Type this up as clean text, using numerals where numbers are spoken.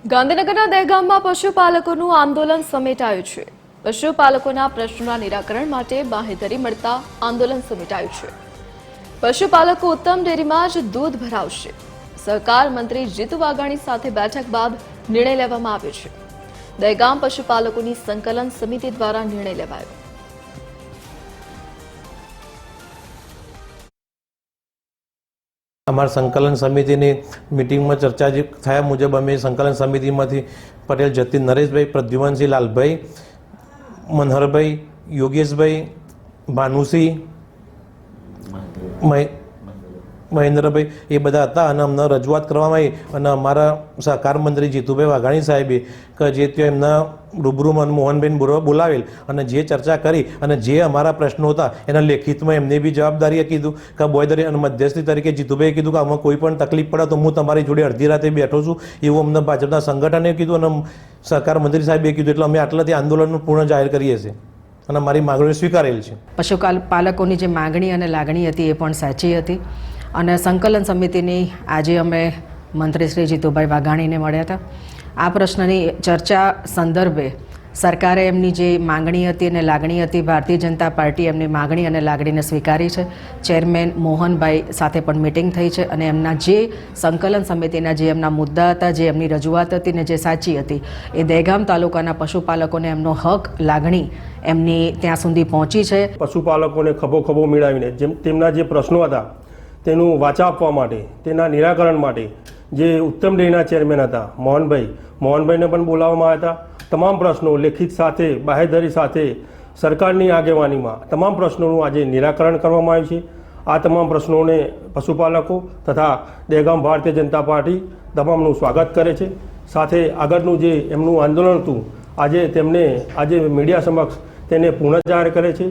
ગાંધીનગરના દહેગામમાં પશુપાલકોનું આંદોલન સમેટાયું છે। પશુપાલકોના પ્રશ્નોના નિરાકરણ માટે બાંહેધરી મળતા આંદોલન સમેટાયું છે। પશુપાલકો ઉત્તમ ડેરીમાં જ દૂધ ભરાવશે। સહકાર મંત્રી જીતુ વાઘાણી સાથે બેઠક બાદ નિર્ણય લેવામાં આવ્યો છે। દહેગામ પશુપાલકોની સંકલન સમિતિ દ્વારા નિર્ણય લેવાયો। અમારા સંકલન સમિતિની મીટિંગમાં ચર્ચા થયા મુજબ અમે સંકલન સમિતિમાંથી પટેલ જતીન નરેશભાઈ, પ્રદ્યુમનસિંહ લાલભાઈ, મનહરભાઈ, યોગેશભાઈ, ભાનુસિંહ, મહેન્દ્રભાઈ એ બધા હતા અને અમને રજૂઆત કરવામાં આવી અને અમારા સહકાર મંત્રી જીતુભાઈ વાઘાણી સાહેબે કે જે ત્યાં એમના રૂબરૂમાં મોહનબેન બોલાવેલ અને જે ચર્ચા કરી અને જે અમારા પ્રશ્નો હતા એના લેખિતમાં એમને બી જવાબદારીએ કીધું કે બોયદરી અને મધ્યસ્થી તરીકે જીતુભાઈએ કીધું કે આમાં કોઈ પણ તકલીફ પડે તો હું તમારી જોડે અડધી રાતે બેઠો છું એવું અમને ભાજપના સંગઠને કીધું અને સહકાર મંત્રી સાહેબે કીધું એટલે અમે આટલાથી આંદોલન પૂર્ણ જાહેર કરીએ છીએ અને મારી માગણીઓ સ્વીકારેલ છે। પશુપાલકોની જે માગણી અને લાગણી હતી એ પણ સાચી હતી અને સંકલન સમિતિની આજે અમે મંત્રી શ્રી જીતુભાઈ વાઘાણીને મળ્યા હતા। આ પ્રશ્નની ચર્ચા સંદર્ભે સરકારે એમની જે માગણી હતી અને લાગણી હતી, ભારતીય જનતા પાર્ટી એમની માગણી અને લાગણીને સ્વીકારી છે। ચેરમેન મોહનભાઈ સાથે પણ મિટિંગ થઈ છે અને એમના જે સંકલન સમિતિના જે એમના મુદ્દા હતા, જે એમની રજૂઆત હતી ને જે સાચી હતી એ દહેગામ તાલુકાના પશુપાલકોને એમનો હક, લાગણી એમની ત્યાં સુધી પહોંચી છે। પશુપાલકોને ખભો મેળવીને જેમ તેમના જે પ્રશ્નો હતા તેનું વાચા આપવા માટે, તેના નિરાકરણ માટે જે ઉત્તમ ડેરીના ચેરમેન હતા મોહનભાઈને પણ બોલાવવામાં આવ્યા હતા। તમામ પ્રશ્નો લેખિત સાથે, બાંહેધરી સાથે સરકારની આગેવાનીમાં તમામ પ્રશ્નોનું આજે નિરાકરણ કરવામાં આવ્યું છે। આ તમામ પ્રશ્નોને પશુપાલકો તથા દહેગામ ભારતીય જનતા પાર્ટી તમામનું સ્વાગત કરે છે। સાથે આગળનું જે એમનું આંદોલન હતું આજે તેમને મીડિયા સમક્ષ તેને પૂર્ણ જાહેર કરે છે